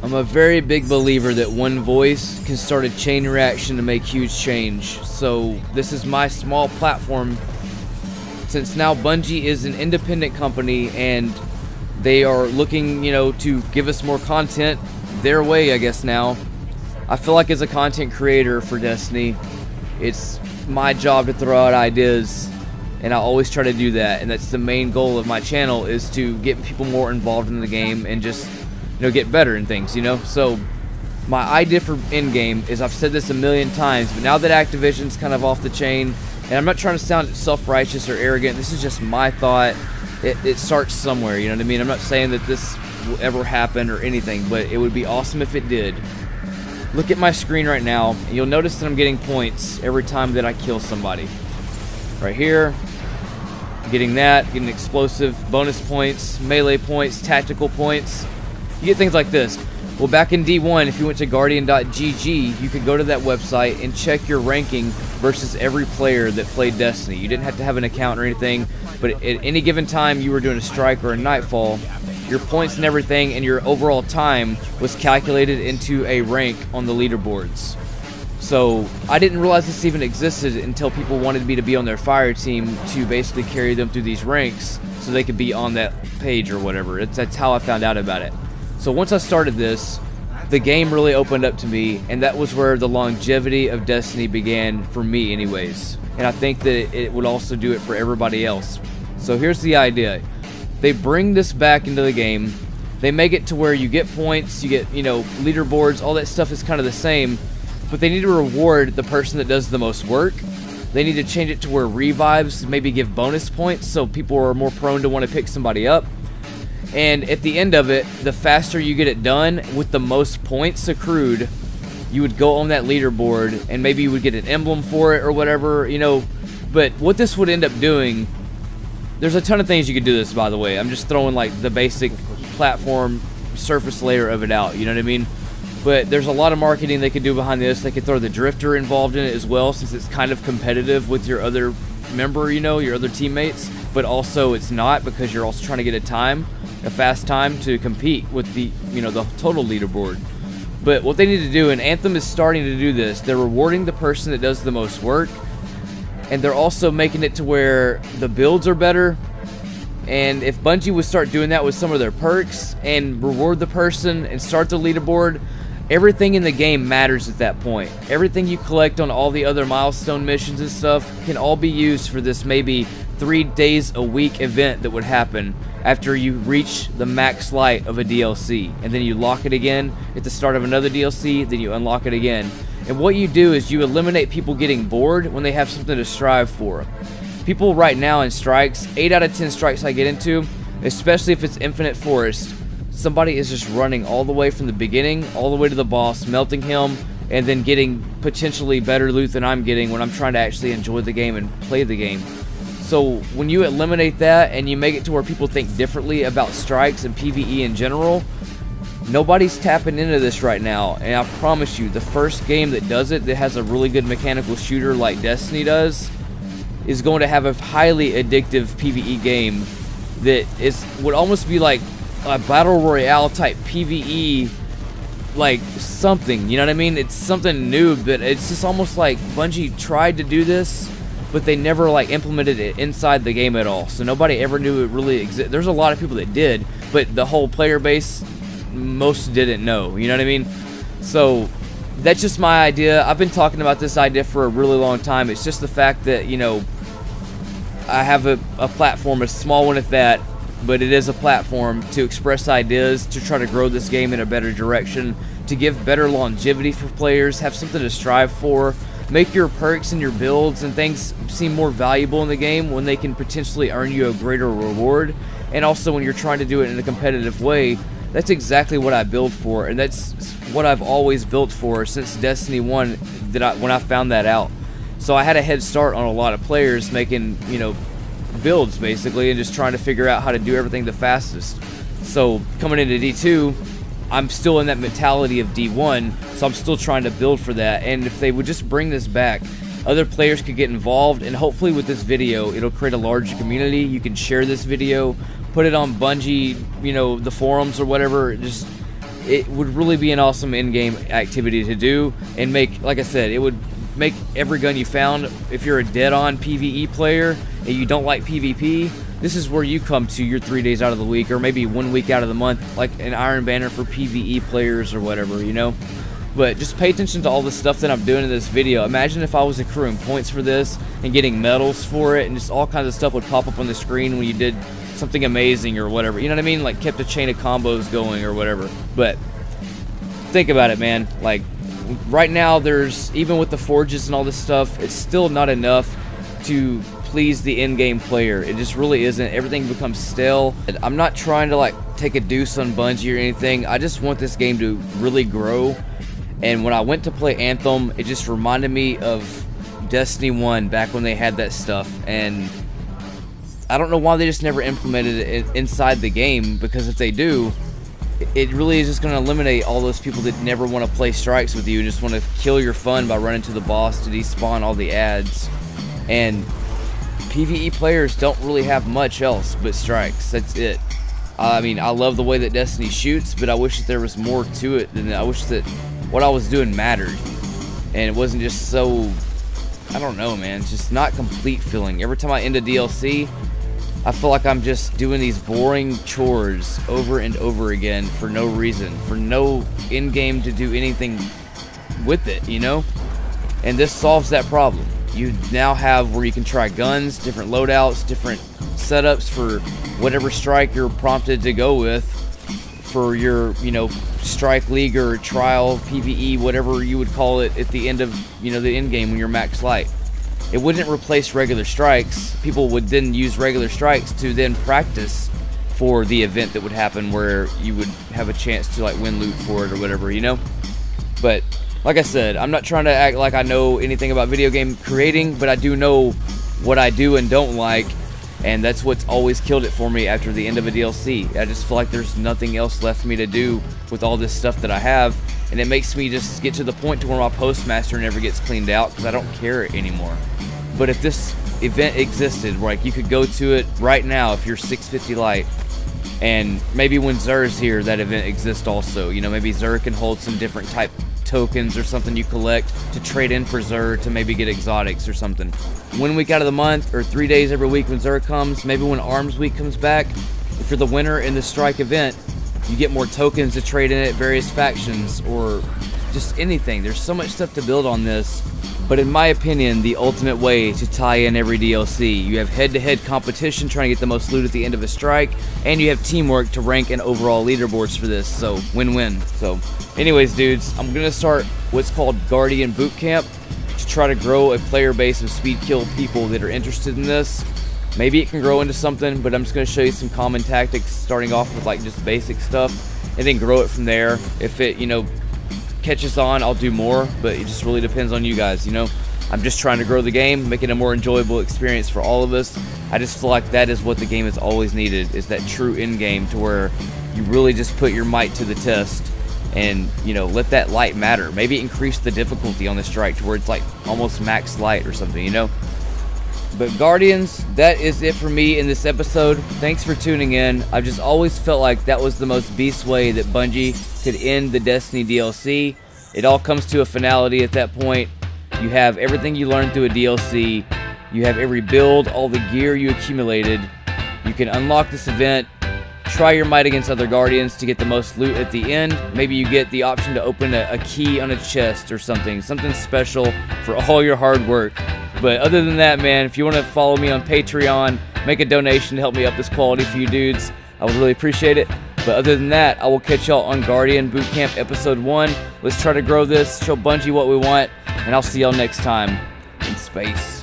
I'm a very big believer that one voice can start a chain reaction to make huge change. So this is my small platform. Since now Bungie is an independent company and they are looking, to give us more content their way, I guess now. I feel like as a content creator for Destiny, it's my job to throw out ideas, and I always try to do that. And that's the main goal of my channel, is to get people more involved in the game and just get better in things, So my idea for endgame is, I've said this a million times, but now that Activision's kind of off the chain, and I'm not trying to sound self-righteous or arrogant, this is just my thought. It starts somewhere, you know what I mean? I'm not saying that this will ever happen or anything, but it would be awesome if it did. Look at my screen right now, and you'll notice that I'm getting points every time that I kill somebody. Right here, getting explosive, bonus points, melee points, tactical points. You get things like this. Well, back in D1, if you went to Guardian.gg, you could go to that website and check your ranking versus every player that played Destiny. You didn't have to have an account or anything, but at any given time you were doing a strike or a nightfall, your points and everything and your overall time was calculated into a rank on the leaderboards. So I didn't realize this even existed until people wanted me to be on their fire team to basically carry them through these ranks so they could be on that page or whatever. That's how I found out about it. So once I started this, the game really opened up to me, and that was where the longevity of Destiny began for me anyways. And I think that it would also do it for everybody else. So here's the idea. They bring this back into the game. They make it to where you get points, you get, leaderboards, all that stuff is kind of the same, but they need to reward the person that does the most work. They need to change it to where revives maybe give bonus points so people are more prone to want to pick somebody up. And at the end of it, the faster you get it done with the most points accrued, you would go on that leaderboard and maybe you would get an emblem for it or whatever, But what this would end up doing, there's a ton of things you could do this, by the way. I'm just throwing like the basic platform surface layer of it out, you know what I mean? But there's a lot of marketing they could do behind this. They could throw the drifter involved in it as well, since it's kind of competitive with your other member, your other teammates. But also it's not, because you're also trying to get a fast time to compete with the the total leaderboard. But what they need to do, and Anthem is starting to do this, they're rewarding the person that does the most work, and they're also making it to where the builds are better. And if Bungie would start doing that with some of their perks and reward the person and start the leaderboard, everything in the game matters at that point. Everything you collect on all the other milestone missions and stuff can all be used for this maybe 3 days a week event that would happen after you reach the max light of a DLC, and then you lock it again at the start of another DLC, then you unlock it again. And what you do is you eliminate people getting bored when they have something to strive for. People right now in strikes, 8 out of 10 strikes I get into, especially if it's Infinite Forest, somebody is just running all the way from the beginning all the way to the boss, melting him, and then getting potentially better loot than I'm getting when I'm trying to actually enjoy the game and play the game. So when you eliminate that and you make it to where people think differently about strikes and PVE in general, nobody's tapping into this right now. And I promise you, the first game that does it, that has a really good mechanical shooter like Destiny does, is going to have a highly addictive PVE game that would almost be like a battle royale type PVE, like something, you know what I mean? It's something new, but it's just almost like Bungie tried to do this, but they never like implemented it inside the game at all. So nobody ever knew it really existed. There's a lot of people that did, but the whole player base, most didn't know, you know what I mean? So that's just my idea. I've been talking about this idea for a really long time. It's just the fact that, I have a platform, a small one at that, but it is a platform to express ideas, to try to grow this game in a better direction, to give better longevity for players, have something to strive for, make your perks and your builds and things seem more valuable in the game when they can potentially earn you a greater reward. And also when you're trying to do it in a competitive way, that's exactly what I build for, and that's what I've always built for since Destiny 1 when I found that out. So I had a head start on a lot of players making, builds basically, and just trying to figure out how to do everything the fastest. So coming into D2, I'm still in that mentality of D1, so I'm still trying to build for that. And if they would just bring this back, other players could get involved, and hopefully with this video, it'll create a larger community. You can share this video, put it on Bungie, the forums or whatever. Just it would really be an awesome in-game activity to do, and make, like I said, it would make every gun you found, if you're a dead-on PVE player and you don't like PvP, this is where you come to your 3 days out of the week, or maybe 1 week out of the month, like an Iron Banner for PVE players or whatever, you know? But just pay attention to all the stuff that I'm doing in this video. Imagine if I was accruing points for this and getting medals for it, and just all kinds of stuff would pop up on the screen when you did something amazing or whatever. You know what I mean? Like kept a chain of combos going or whatever. But think about it, man. Like right now, there's, even with the forges and all this stuff, it's still not enough to please the in-game player. It just really isn't. Everything becomes stale. I'm not trying to like take a deuce on Bungie or anything. I just want this game to really grow. And when I went to play Anthem, it just reminded me of Destiny 1 back when they had that stuff. And I don't know why they just never implemented it inside the game, because if they do, it really is just going to eliminate all those people that never want to play strikes with you and just want to kill your fun by running to the boss to despawn all the ads. And PvE players don't really have much else but strikes. That's it. I mean, I love the way that Destiny shoots, but I wish that there was more to it than that. I wish that what I was doing mattered, and it wasn't just so, I don't know, man, it's just not complete feeling. Every time I end a DLC, I feel like I'm just doing these boring chores over and over again for no reason, for no in-game to do anything with it, you know? And this solves that problem. You now have where you can try guns, different loadouts, different setups for whatever strike you're prompted to go with for your, you know, strike league or trial, PVE, whatever you would call it at the end of, you know, the end game when you're max light. It wouldn't replace regular strikes. People would then use regular strikes to then practice for the event that would happen where you would have a chance to like win loot for it or whatever, you know? But like I said, I'm not trying to act like I know anything about video game creating, but I do know what I do and don't like, and that's what's always killed it for me after the end of a DLC. I just feel like there's nothing else left for me to do with all this stuff that I have, and it makes me just get to the point to where my postmaster never gets cleaned out because I don't care anymore. But if this event existed, where like you could go to it right now if you're 650 light, and maybe when Xur's here, that event exists also. You know, maybe Xur can hold some different type tokens or something you collect to trade in for Xur to maybe get exotics or something. 1 week out of the month, or 3 days every week when Xur comes, maybe when Arms Week comes back, if you're the winner in the strike event, you get more tokens to trade in at various factions or just anything. There's so much stuff to build on this. But in my opinion, the ultimate way to tie in every DLC, you have head-to-head competition trying to get the most loot at the end of a strike, and you have teamwork to rank and overall leaderboards for this, so win-win. So anyways, dudes, I'm going to start what's called Guardian Bootcamp to try to grow a player base of speed kill people that are interested in this. Maybe it can grow into something, but I'm just going to show you some common tactics, starting off with like just basic stuff, and then grow it from there. If it, you know, catches on, I'll do more, but it just really depends on you guys, you know? I'm just trying to grow the game, make it a more enjoyable experience for all of us. I just feel like that is what the game has always needed, is that true end game to where you really just put your might to the test and, you know, let that light matter. Maybe increase the difficulty on the strike to where it's like almost max light or something, you know? But Guardians, that is it for me in this episode. Thanks for tuning in. I've just always felt like that was the most beast way that Bungie could end the Destiny DLC. It all comes to a finality at that point. You have everything you learned through a DLC. You have every build, all the gear you accumulated. You can unlock this event, try your might against other Guardians to get the most loot at the end. Maybe you get the option to open a key on a chest or something special for all your hard work. But other than that, man, if you want to follow me on Patreon, make a donation to help me up this quality for you dudes, I would really appreciate it. But other than that, I will catch y'all on Guardian Bootcamp Episode 1. Let's try to grow this, show Bungie what we want, and I'll see y'all next time in space.